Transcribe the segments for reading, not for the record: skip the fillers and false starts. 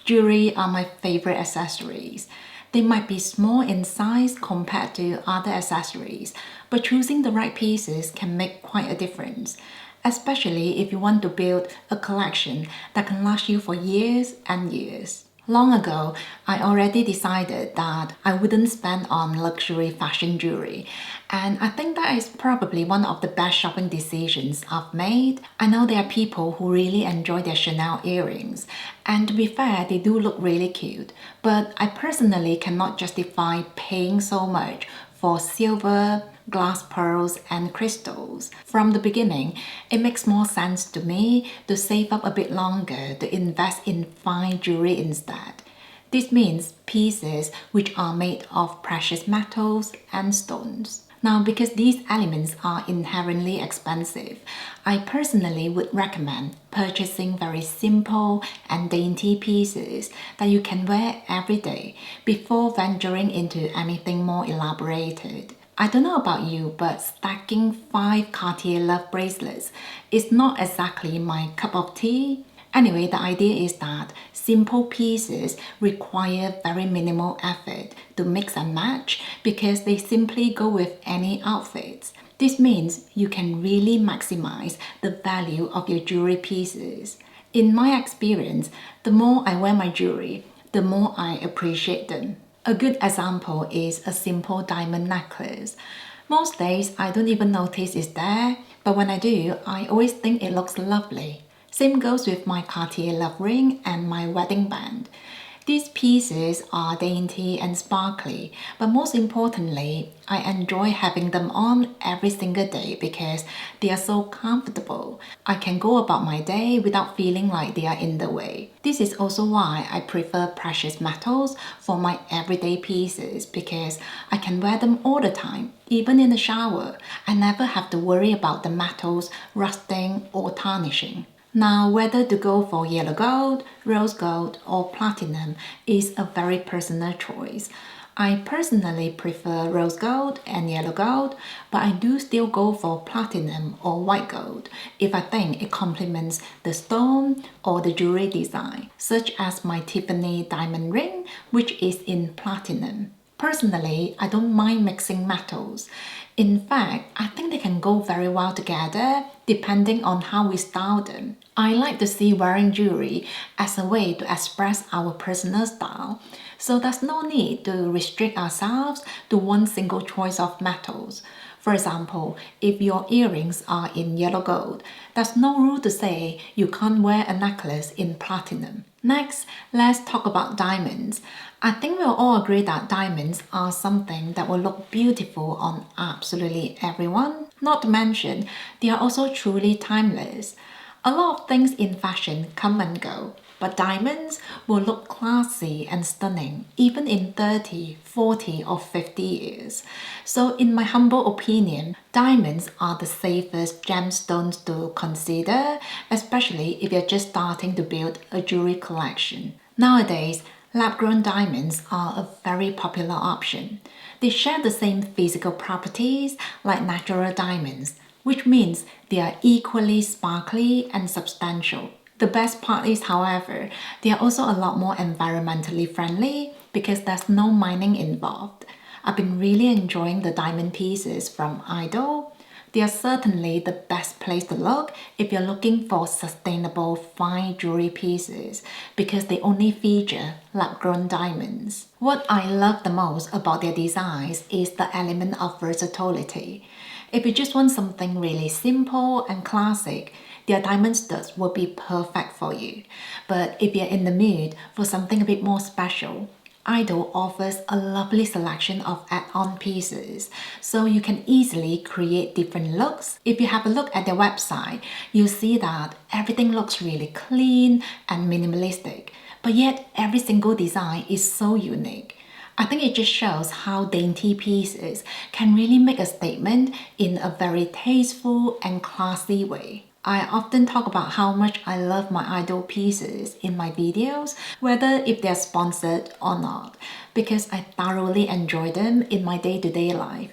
Jewelry are my favorite accessories. They might be small in size compared to other accessories, but choosing the right pieces can make quite a difference, especially if you want to build a collection that can last you for years and years. Long ago, I already decided that I wouldn't spend on luxury fashion jewelry, and I think that is probably one of the best shopping decisions I've made. I know there are people who really enjoy their Chanel earrings, and to be fair, they do look really cute, but I personally cannot justify paying so much for silver, glass pearls, and crystals. From the beginning, it makes more sense to me to save up a bit longer to invest in fine jewelry instead. This means pieces which are made of precious metals and stones. Now, because these elements are inherently expensive, I personally would recommend purchasing very simple and dainty pieces that you can wear every day before venturing into anything more elaborated. I don't know about you, but stacking 5 Cartier Love bracelets is not exactly my cup of tea. Anyway, the idea is that simple pieces require very minimal effort to mix and match because they simply go with any outfits. This means you can really maximize the value of your jewelry pieces. In my experience, the more I wear my jewelry, the more I appreciate them. A good example is a simple diamond necklace. Most days I don't even notice it's there, but when I do, I always think it looks lovely. Same goes with my Cartier Love ring and my wedding band. These pieces are dainty and sparkly, but most importantly, I enjoy having them on every single day because they are so comfortable. I can go about my day without feeling like they are in the way. This is also why I prefer precious metals for my everyday pieces because I can wear them all the time, even in the shower. I never have to worry about the metals rusting or tarnishing. Now, whether to go for yellow gold, rose gold, or platinum is a very personal choice. I personally prefer rose gold and yellow gold, but I do still go for platinum or white gold if I think it complements the stone or the jewelry design, such as my Tiffany diamond ring, which is in platinum. Personally, I don't mind mixing metals. In fact, I think they can go very well together depending on how we style them. I like to see wearing jewelry as a way to express our personal style, so there's no need to restrict ourselves to one single choice of metals. For example, if your earrings are in yellow gold, there's no rule to say you can't wear a necklace in platinum. Next, let's talk about diamonds. I think we'll all agree that diamonds are something that will look beautiful on absolutely everyone. Not to mention, they are also truly timeless. A lot of things in fashion come and go, but diamonds will look classy and stunning even in 30, 40 or 50 years. So in my humble opinion, diamonds are the safest gemstones to consider, especially if you're just starting to build a jewelry collection. Nowadays, lab-grown diamonds are a very popular option. They share the same physical properties like natural diamonds, which means they are equally sparkly and substantial. The best part is, however, they are also a lot more environmentally friendly because there's no mining involved. I've been really enjoying the diamond pieces from IDYL. They are certainly the best place to look if you're looking for sustainable fine jewelry pieces because they only feature lab-grown diamonds. What I love the most about their designs is the element of versatility. If you just want something really simple and classic, their diamond studs will be perfect for you. But if you're in the mood for something a bit more special, IDYL offers a lovely selection of add-on pieces, so you can easily create different looks. If you have a look at their website, you'll see that everything looks really clean and minimalistic, but yet every single design is so unique. I think it just shows how dainty pieces can really make a statement in a very tasteful and classy way. I often talk about how much I love my IDYL pieces in my videos, whether if they're sponsored or not, because I thoroughly enjoy them in my day-to-day life.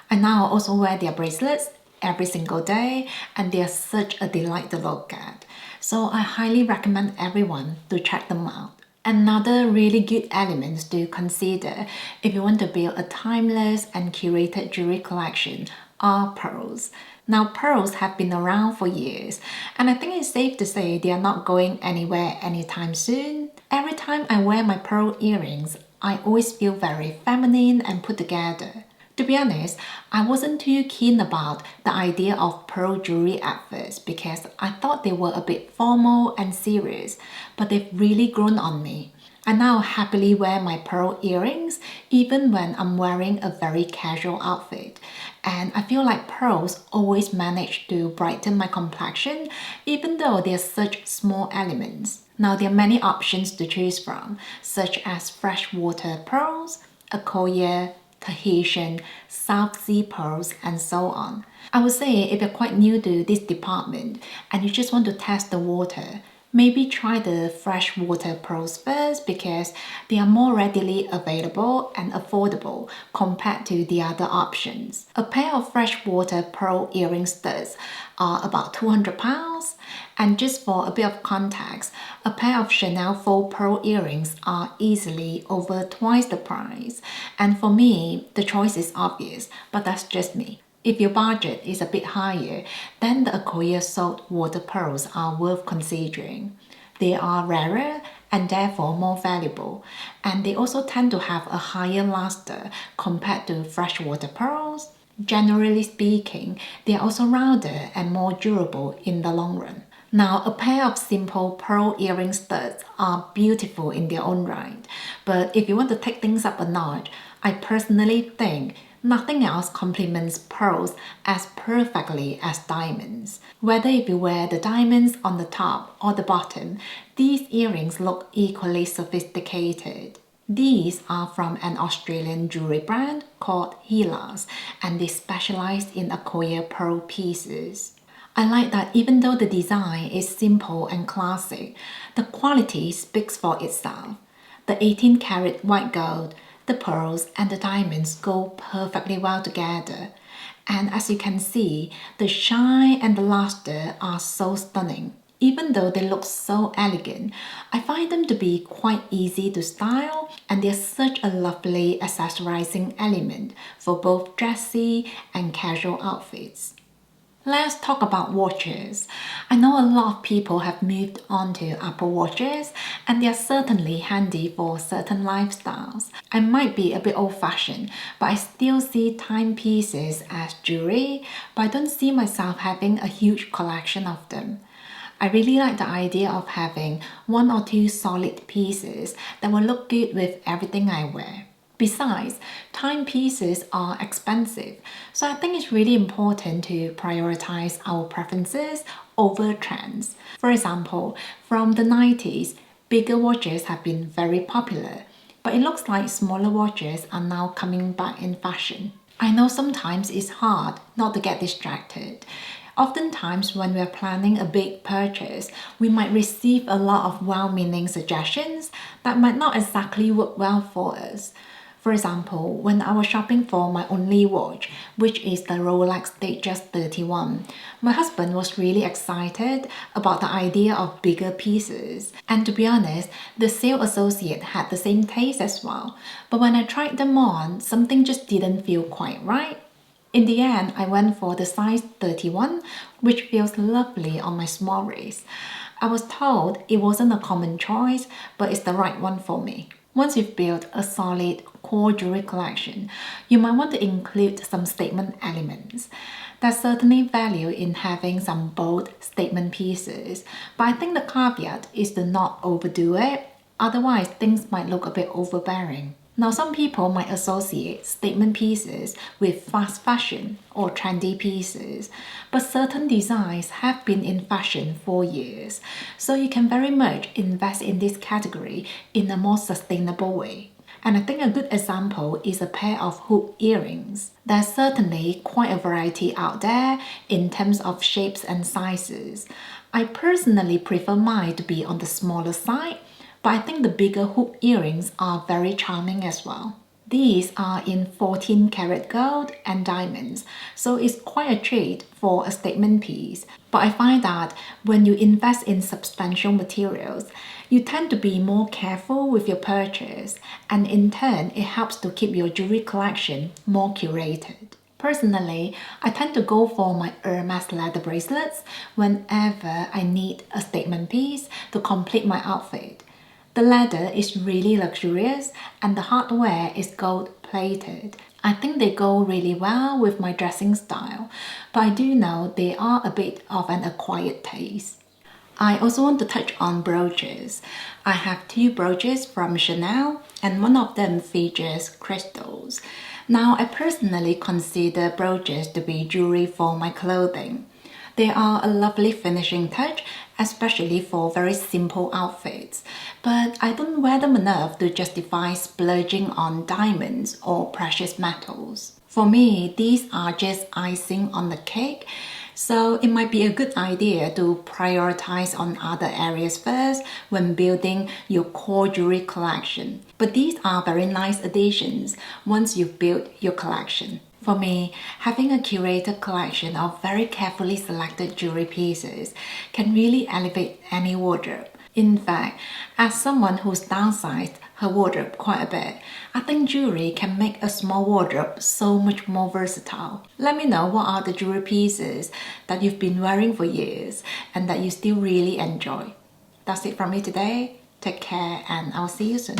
I now also wear their bracelets every single day, and they are such a delight to look at. So I highly recommend everyone to check them out. Another really good element to consider if you want to build a timeless and curated jewelry collection are pearls. Now, pearls have been around for years, and I think it's safe to say they are not going anywhere anytime soon. Every time I wear my pearl earrings, I always feel very feminine and put together. To be honest, I wasn't too keen about the idea of pearl jewelry at first because I thought they were a bit formal and serious, but they've really grown on me. I now happily wear my pearl earrings even when I'm wearing a very casual outfit. And I feel like pearls always manage to brighten my complexion even though they're such small elements. Now there are many options to choose from, such as freshwater pearls, Accoya, Tahitian, South Sea pearls, and so on. I would say if you're quite new to this department and you just want to test the water, maybe try the freshwater pearls first because they are more readily available and affordable compared to the other options. A pair of freshwater pearl earring studs are about £200, and just for a bit of context, a pair of Chanel faux pearl earrings are easily over twice the price. And for me, the choice is obvious, but that's just me. If your budget is a bit higher, then the Accoya salt water pearls are worth considering. They are rarer and therefore more valuable, and they also tend to have a higher luster compared to freshwater pearls. Generally speaking, they are also rounder and more durable in the long run. Now, a pair of simple pearl earring studs are beautiful in their own right, but if you want to take things up a notch, I personally think nothing else complements pearls as perfectly as diamonds. Whether if you wear the diamonds on the top or the bottom, these earrings look equally sophisticated. These are from an Australian jewelry brand called HELAS, and they specialize in Accoya pearl pieces. I like that even though the design is simple and classic, the quality speaks for itself. The 18-karat white gold, the pearls and the diamonds go perfectly well together. And as you can see, the shine and the luster are so stunning. Even though they look so elegant, I find them to be quite easy to style, and they're such a lovely accessorizing element for both dressy and casual outfits. Let's talk about watches. I know a lot of people have moved on to Apple Watches, and they are certainly handy for certain lifestyles. I might be a bit old-fashioned, but I still see timepieces as jewelry, but I don't see myself having a huge collection of them. I really like the idea of having one or two solid pieces that will look good with everything I wear. Besides, timepieces are expensive, so I think it's really important to prioritize our preferences over trends. For example, from the 90s, bigger watches have been very popular, but it looks like smaller watches are now coming back in fashion. I know sometimes it's hard not to get distracted. Oftentimes, when we're planning a big purchase, we might receive a lot of well-meaning suggestions that might not exactly work well for us. For example, when I was shopping for my only watch, which is the Rolex Datejust 31, my husband was really excited about the idea of bigger pieces. And to be honest, the sales associate had the same taste as well. But when I tried them on, something just didn't feel quite right. In the end, I went for the size 31, which feels lovely on my small wrist. I was told it wasn't a common choice, but it's the right one for me. Once you've built a solid core jewelry collection, you might want to include some statement elements. There's certainly value in having some bold statement pieces, but I think the caveat is to not overdo it, otherwise things might look a bit overbearing. Now, some people might associate statement pieces with fast fashion or trendy pieces, but certain designs have been in fashion for years, so you can very much invest in this category in a more sustainable way. And I think a good example is a pair of hoop earrings. There's certainly quite a variety out there in terms of shapes and sizes. I personally prefer mine to be on the smaller side, but I think the bigger hoop earrings are very charming as well. These are in 14 karat gold and diamonds, so it's quite a treat for a statement piece. But I find that when you invest in substantial materials, you tend to be more careful with your purchase, and in turn, it helps to keep your jewelry collection more curated. Personally, I tend to go for my Hermes leather bracelets whenever I need a statement piece to complete my outfit. The leather is really luxurious and the hardware is gold plated. I think they go really well with my dressing style, but I do know they are a bit of an acquired taste. I also want to touch on brooches. I have 2 brooches from Chanel and one of them features crystals. Now, I personally consider brooches to be jewelry for my clothing. They are a lovely finishing touch, especially for very simple outfits, but I don't wear them enough to justify splurging on diamonds or precious metals. For me, these are just icing on the cake, so it might be a good idea to prioritize on other areas first when building your core jewelry collection. But these are very nice additions once you've built your collection. For me, having a curated collection of very carefully selected jewelry pieces can really elevate any wardrobe. In fact, as someone who's downsized her wardrobe quite a bit, I think jewelry can make a small wardrobe so much more versatile. Let me know what are the jewelry pieces that you've been wearing for years and that you still really enjoy. That's it from me today. Take care and I'll see you soon.